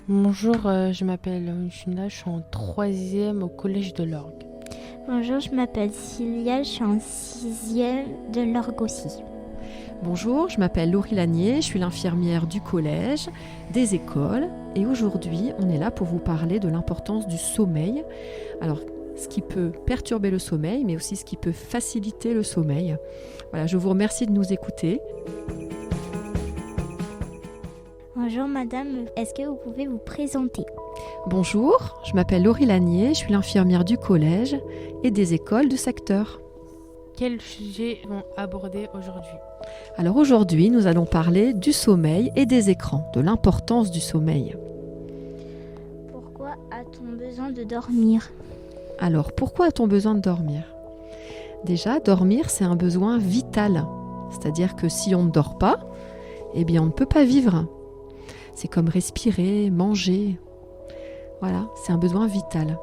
Bonjour, je m'appelle Juna, je suis en troisième au collège de l'Orgue. Bonjour, je m'appelle Cilia, je suis en sixième de l'orgue aussi. Bonjour, je m'appelle Laurie Lanier, je suis l'infirmière du collège, des écoles et aujourd'hui on est là pour vous parler de l'importance du sommeil. Alors, ce qui peut perturber le sommeil mais aussi ce qui peut faciliter le sommeil. Voilà, je vous remercie de nous écouter. Bonjour madame, est-ce que vous pouvez vous présenter? Bonjour, je m'appelle Laurie Lanier, je suis l'infirmière du collège et des écoles du secteur. Quels sujets vont aborder aujourd'hui? Alors aujourd'hui, nous allons parler du sommeil et des écrans, de l'importance du sommeil. Pourquoi a-t-on besoin de dormir? Alors, pourquoi a-t-on besoin de dormir? Déjà, dormir, c'est un besoin vital. C'est-à-dire que si on ne dort pas, eh bien, on ne peut pas vivre. C'est comme respirer, manger. Voilà, c'est un besoin vital.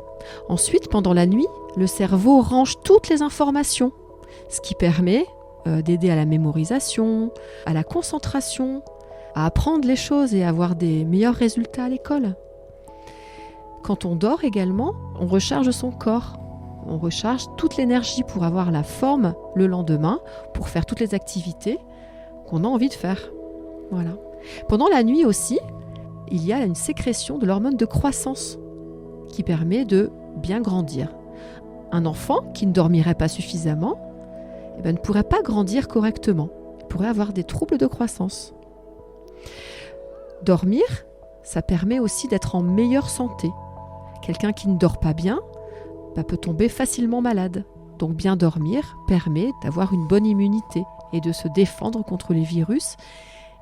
Ensuite, pendant la nuit, le cerveau range toutes les informations, ce qui permet d'aider à la mémorisation, à la concentration, à apprendre les choses et à avoir des meilleurs résultats à l'école. Quand on dort également, on recharge son corps. On recharge toute l'énergie pour avoir la forme le lendemain, pour faire toutes les activités qu'on a envie de faire. Voilà. Pendant la nuit aussi, il y a une sécrétion de l'hormone de croissance qui permet de bien grandir. Un enfant qui ne dormirait pas suffisamment ne pourrait pas grandir correctement. Il pourrait avoir des troubles de croissance. Dormir, ça permet aussi d'être en meilleure santé. Quelqu'un qui ne dort pas bien peut tomber facilement malade. Donc bien dormir permet d'avoir une bonne immunité et de se défendre contre les virus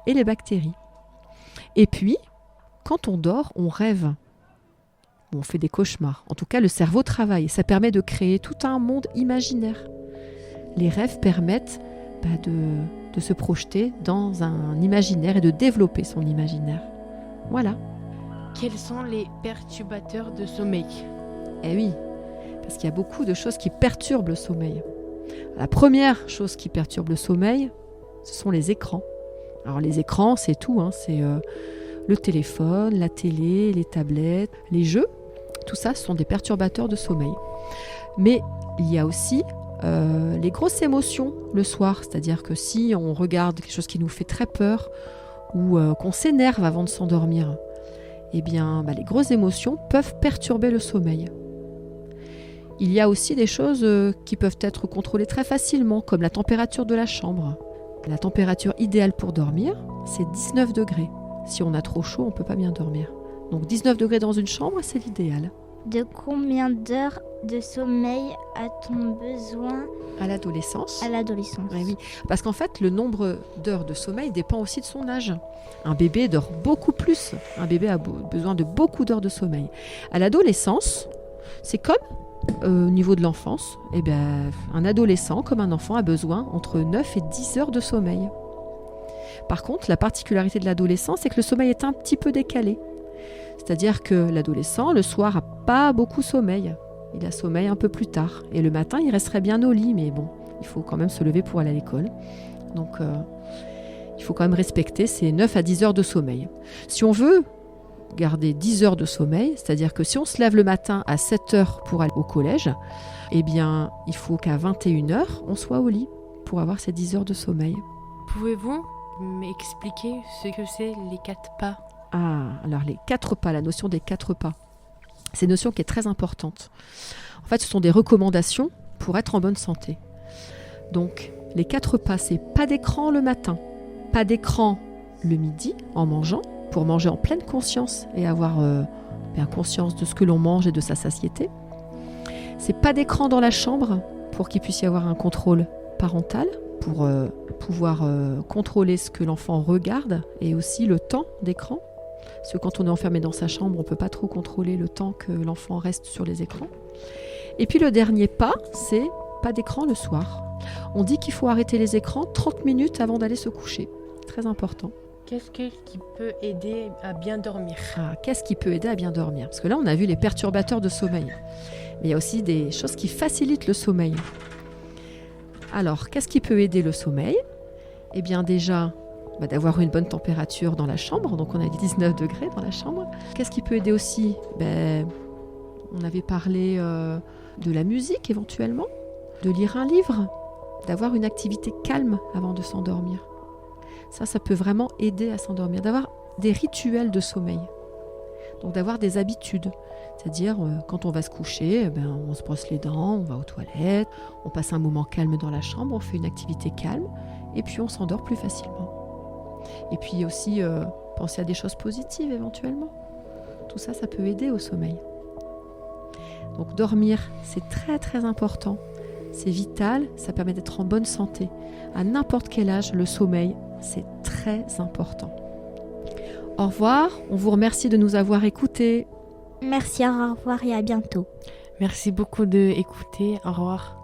et les bactéries. Et puis, quand on dort, on rêve. On fait des cauchemars. En tout cas, le cerveau travaille. Ça permet de créer tout un monde imaginaire. Les rêves permettent de se projeter dans un imaginaire et de développer son imaginaire. Voilà. Quels sont les perturbateurs de sommeil? Eh oui, parce qu'il y a beaucoup de choses qui perturbent le sommeil. La première chose qui perturbe le sommeil, ce sont les écrans. Alors les écrans, c'est tout, c'est le téléphone, la télé, les tablettes, les jeux. Tout ça, ce sont des perturbateurs de sommeil. Mais il y a aussi les grosses émotions le soir. C'est-à-dire que si on regarde quelque chose qui nous fait très peur ou qu'on s'énerve avant de s'endormir, eh bien, les grosses émotions peuvent perturber le sommeil. Il y a aussi des choses qui peuvent être contrôlées très facilement, comme la température de la chambre. La température idéale pour dormir, c'est 19 degrés. Si on a trop chaud, on ne peut pas bien dormir. Donc 19 degrés dans une chambre, c'est l'idéal. De combien d'heures de sommeil a-t-on besoin À l'adolescence. à l'adolescence? Oui, parce qu'en fait, le nombre d'heures de sommeil dépend aussi de son âge. Un bébé dort beaucoup plus. Un bébé a besoin de beaucoup d'heures de sommeil. À l'adolescence, c'est comme au niveau de l'enfance. Un adolescent, comme un enfant, a besoin entre 9 et 10 heures de sommeil. Par contre, la particularité de l'adolescent, c'est que le sommeil est un petit peu décalé. C'est-à-dire que l'adolescent, le soir, n'a pas beaucoup sommeil. Il a sommeil un peu plus tard. Et le matin, il resterait bien au lit, mais bon, il faut quand même se lever pour aller à l'école. Donc, il faut quand même respecter ces 9 à 10 heures de sommeil. Si on veut garder 10 heures de sommeil, c'est-à-dire que si on se lève le matin à 7 heures pour aller au collège, eh bien, il faut qu'à 21 heures, on soit au lit pour avoir ces 10 heures de sommeil. Pouvez-vous m'expliquer ce que c'est les 4 pas? Ah, alors les 4 pas, la notion des 4 pas. C'est une notion qui est très importante. En fait, ce sont des recommandations pour être en bonne santé. Donc, les 4 pas, c'est pas d'écran le matin, pas d'écran le midi en mangeant, pour manger en pleine conscience et avoir conscience de ce que l'on mange et de sa satiété. C'est pas d'écran dans la chambre pour qu'il puisse y avoir un contrôle parental, pour pouvoir contrôler ce que l'enfant regarde et aussi le temps d'écran. Parce que quand on est enfermé dans sa chambre, on ne peut pas trop contrôler le temps que l'enfant reste sur les écrans. Et puis le dernier pas, c'est pas d'écran le soir. On dit qu'il faut arrêter les écrans 30 minutes avant d'aller se coucher. Très important. Qu'est-ce qui peut aider à bien dormir? Qu'est-ce qui peut aider à bien dormir? Parce que là, on a vu les perturbateurs de sommeil. Mais il y a aussi des choses qui facilitent le sommeil. Alors, qu'est-ce qui peut aider le sommeil? Eh bien déjà, d'avoir une bonne température dans la chambre. Donc on a dit 19 degrés dans la chambre. Qu'est-ce qui peut aider aussi? On avait parlé de la musique éventuellement, de lire un livre, d'avoir une activité calme avant de s'endormir. Ça peut vraiment aider à s'endormir, d'avoir des rituels de sommeil. Donc d'avoir des habitudes, c'est-à-dire quand on va se coucher, on se brosse les dents, on va aux toilettes, on passe un moment calme dans la chambre, on fait une activité calme et puis on s'endort plus facilement. Et puis aussi penser à des choses positives éventuellement. Tout ça, ça peut aider au sommeil. Donc dormir, c'est très très important. C'est vital, ça permet d'être en bonne santé. À n'importe quel âge, le sommeil, c'est très important. Au revoir, on vous remercie de nous avoir écoutés. Merci, au revoir et à bientôt. Merci beaucoup d'écouter. Au revoir.